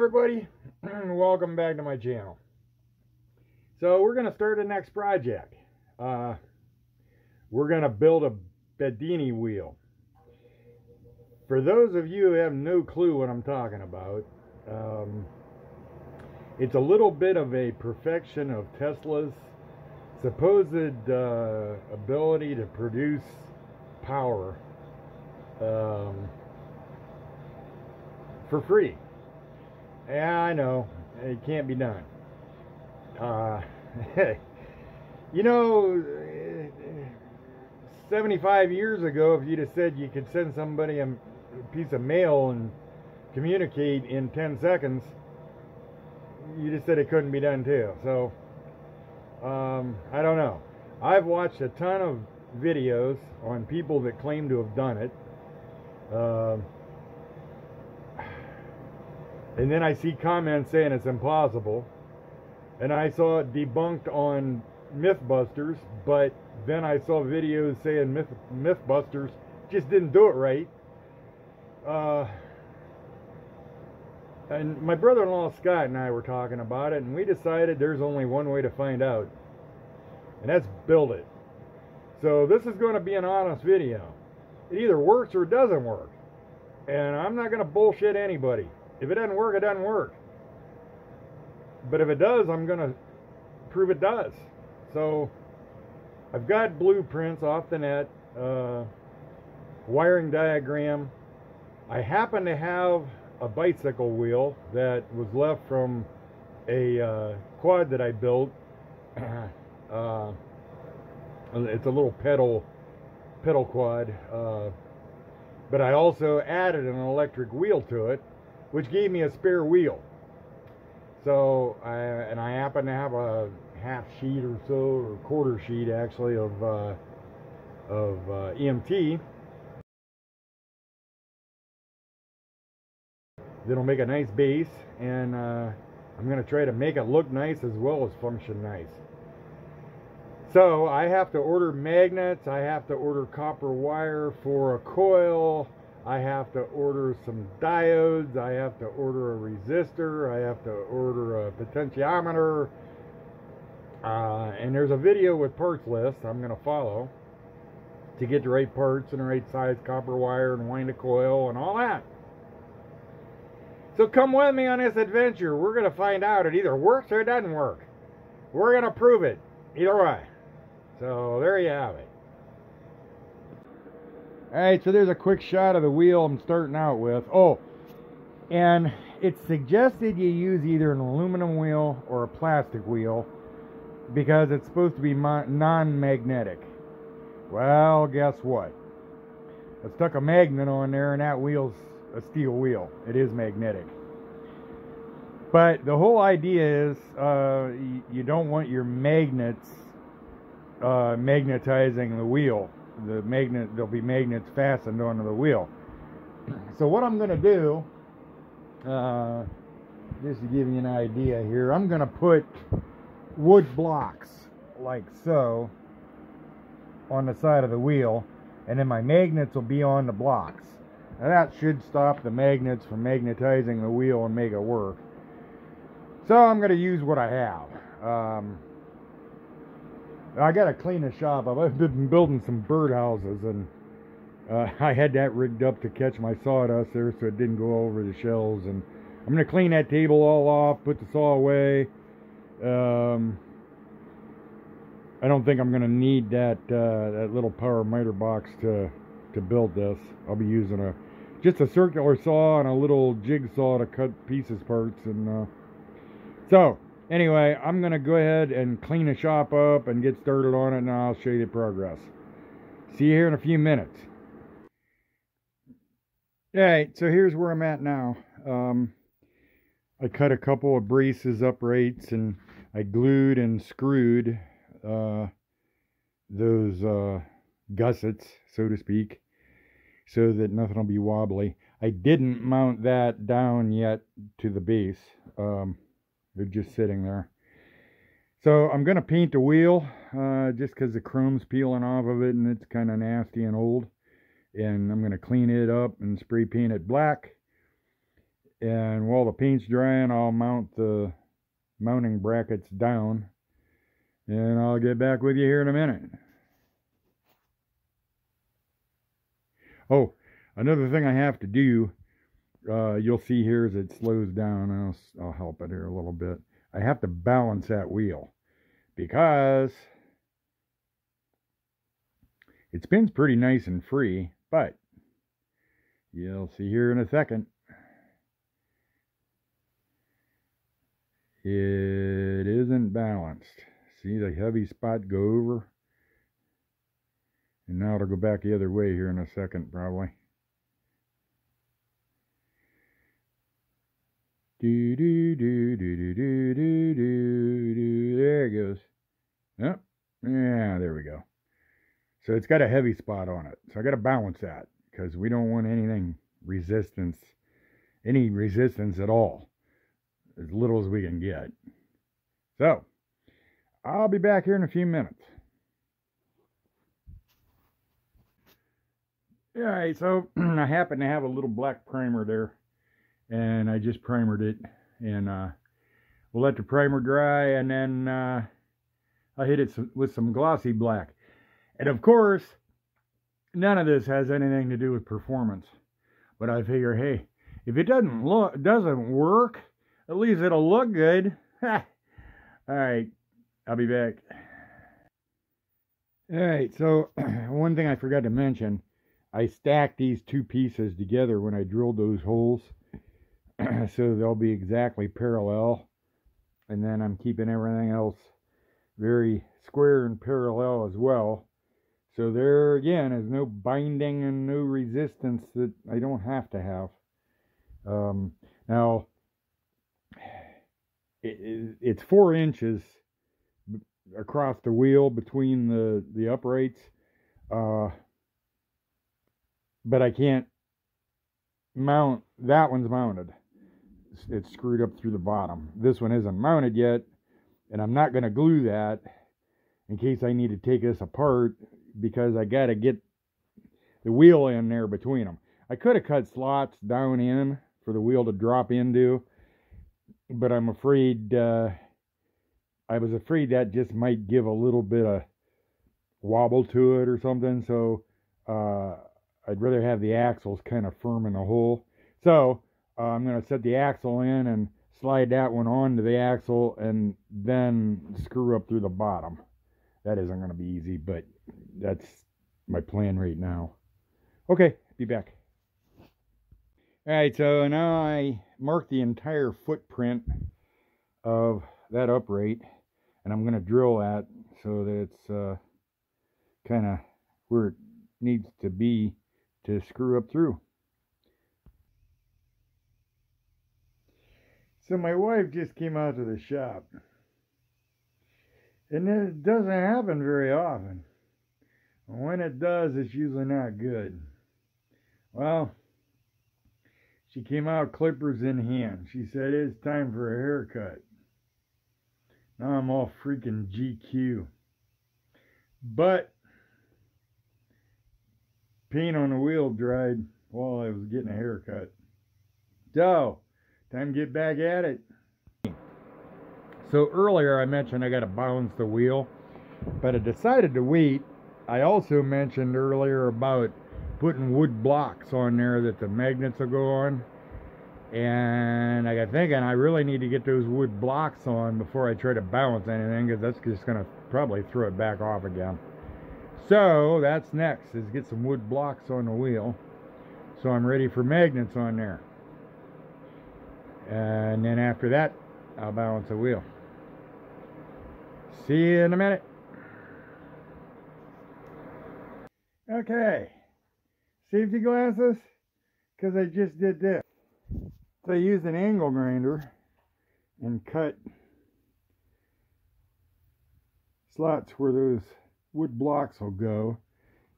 everybody, welcome back to my channel. So we're going to start the next project. We're going to build a Bedini wheel. For those of you who have no clue what I'm talking about, it's a little bit of a perfection of Tesla's supposed ability to produce power for free. Yeah, I know, it can't be done. You know, 75 years ago, if you'd have said you could send somebody a piece of mail and communicate in 10 seconds, you just said it couldn't be done too. So, I don't know. I've watched a ton of videos on people that claim to have done it. And then I see comments saying it's impossible. And I saw it debunked on Mythbusters, but then I saw videos saying Mythbusters just didn't do it right. And my brother-in-law Scott and I were talking about it, and we decided there's only one way to find out, and that's build it. So this is going to be an honest video. It either works or it doesn't work, and I'm not going to bullshit anybody. If it doesn't work, it doesn't work. But if it does, I'm going to prove it does. So I've got blueprints off the net, wiring diagram. I happen to have a bicycle wheel that was left from a quad that I built. It's a little pedal quad. But I also added an electric wheel to it, which gave me a spare wheel. So, and I happen to have a half sheet or so, or quarter sheet actually, of EMT that'll make a nice base, and I'm going to try to make it look nice as well as function nice. So I have to order magnets, I have to order copper wire for a coil, I have to order some diodes, I have to order a resistor, I have to order a potentiometer, and there's a video with parts list I'm going to follow to get the right parts and the right size copper wire and wind a coil and all that. So come with me on this adventure. We're going to find out it either works or it doesn't work. We're going to prove it either way. So there you have it. Alright, so there's a quick shot of the wheel I'm starting out with. Oh, and it's suggested you use either an aluminum wheel or a plastic wheel because it's supposed to be non-magnetic. Well, guess what? I stuck a magnet on there and that wheel's a steel wheel. It is magnetic. But the whole idea is you don't want your magnets magnetizing the wheel. There'll be magnets fastened onto the wheel. So what I'm going to do, just to give you an idea here, I'm going to put wood blocks like so on the side of the wheel, and then my magnets will be on the blocks. Now that should stop the magnets from magnetizing the wheel and make it work. So I'm going to use what I have. I got to clean the shop up. I've been building some birdhouses, and I had that rigged up to catch my sawdust there so it didn't go over the shelves. And I'm going to clean that table all off, put the saw away. I don't think I'm going to need that little power miter box to build this. I'll be using just a circular saw and a little jigsaw to cut pieces parts. And so anyway, I'm going to go ahead and clean the shop up and get started on it, and I'll show you the progress. See you here in a few minutes. Alright, so here's where I'm at now. I cut a couple of braces uprights, and I glued and screwed those gussets, so to speak, so that nothing will be wobbly. I didn't mount that down yet to the base. They're just sitting there. So I'm going to paint the wheel just because the chrome's peeling off of it and it's kind of nasty and old. And I'm going to clean it up and spray paint it black. And while the paint's drying, I'll mount the mounting brackets down, and I'll get back with you here in a minute. Oh, another thing I have to do, you'll see here as it slows down, I'll help it here a little bit. I have to balance that wheel because it spins pretty nice and free, but you'll see here in a second, it isn't balanced. See the heavy spot go over? And now it'll go back the other way here in a second, probably. Do do do do do do do do do. There it goes. Yep. Yeah, there we go. So it's got a heavy spot on it. So I got to balance that because we don't want any resistance at all. As little as we can get. So I'll be back here in a few minutes. Alright, so I happen to have a little black primer there, and I just primered it, and we'll let the primer dry, and then I'll hit it with some glossy black. And of course, none of this has anything to do with performance, but I figure, hey, if it doesn't work, at least it'll look good. Alright, I'll be back. Alright, so one thing I forgot to mention, I stacked these two pieces together when I drilled those holes so they'll be exactly parallel, and then I'm keeping everything else very square and parallel as well, so there again is no binding and no resistance that I don't have to have. Now it's 4 inches across the wheel between the uprights, but I can't mount, that one's mounted. It's screwed up through the bottom. This one isn't mounted yet, and I'm not going to glue that in case I need to take this apart because I got to get the wheel in there between them. I could have cut slots down in for the wheel to drop into, but I'm afraid, I was afraid that just might give a little bit of wobble to it or something, so I'd rather have the axles kind of firm in the hole. So I'm going to set the axle in and slide that one onto the axle and then screw up through the bottom. That isn't going to be easy, but that's my plan right now. Okay, be back. Alright, so now I marked the entire footprint of that upright, and I'm going to drill that so that it's kind of where it needs to be to screw up through. So my wife just came out to the shop, and it doesn't happen very often. When it does, it's usually not good. Well, she came out clippers in hand. She said, it's time for a haircut. Now I'm all freaking GQ. But paint on the wheel dried while I was getting a haircut. So, time to get back at it. So earlier I mentioned I got to balance the wheel, but I decided to wait. I also mentioned earlier about putting wood blocks on there that the magnets will go on, and I got thinking I really need to get those wood blocks on before I try to balance anything, because that's just going to probably throw it back off again. So that's next, is get some wood blocks on the wheel so I'm ready for magnets on there, and then after that I'll balance the wheel. See you in a minute. Okay, safety glasses, because I just did this. So I used an angle grinder and cut slots where those wood blocks will go,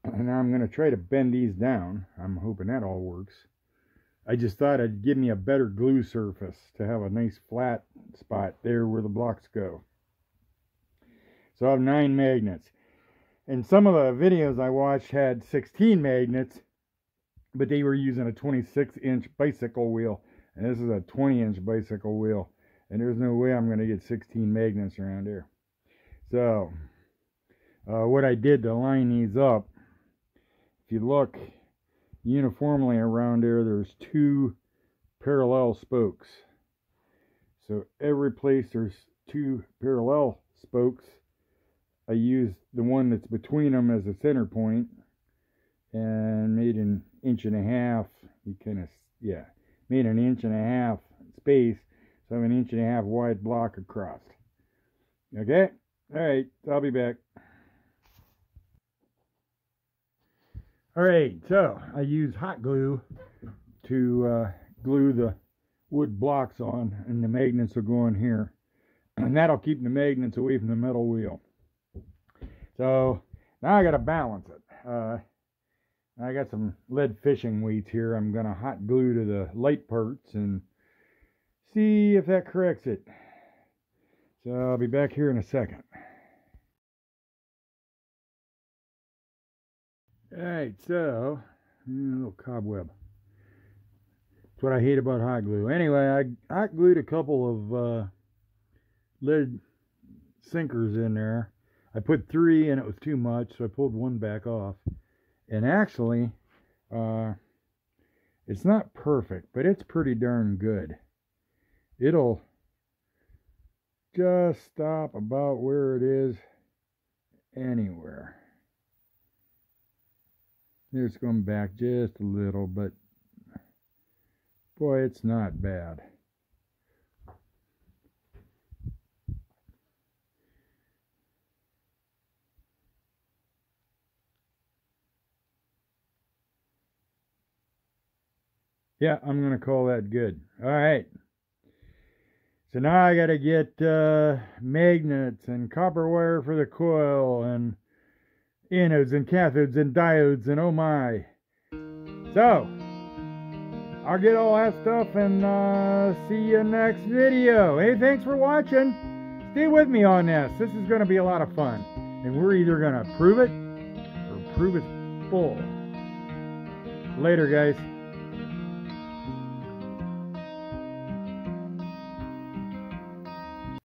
and now I'm going to try to bend these down. I'm hoping that all works. I just thought it'd give me a better glue surface to have a nice flat spot there where the blocks go. So I have 9 magnets. And some of the videos I watched had 16 magnets, but they were using a 26-inch bicycle wheel, And this is a 20-inch bicycle wheel. And there's no way I'm going to get 16 magnets around here. So, what I did to line these up, if you look uniformly around there, there's 2 parallel spokes. So every place there's 2 parallel spokes, I used the one that's between them as a center point and made an 1.5 inches. You kind of, yeah, made an 1.5 inches space, so I have an 1.5 inches wide block across. Okay, all right, I'll be back. All right, so I use hot glue to glue the wood blocks on, and the magnets will go in here, and that'll keep the magnets away from the metal wheel. So now I got to balance it. I got some lead fishing weights here. I'm going to hot glue to the light parts and see if that corrects it. So I'll be back here in a second. Alright, so a little cobweb. That's what I hate about hot glue. Anyway, I hot glued a couple of lead sinkers in there. I put 3 and it was too much, so I pulled one back off. And actually, it's not perfect, but it's pretty darn good. It'll just stop about where it is anywhere. It's going back just a little, but boy, it's not bad. Yeah, I'm going to call that good. All right. So now I got to get magnets and copper wire for the coil and anodes and cathodes and diodes and oh my. So, I'll get all that stuff and see you next video. Hey, thanks for watching. Stay with me on this. This is going to be a lot of fun. And we're either going to prove it or prove it's full. Later, guys.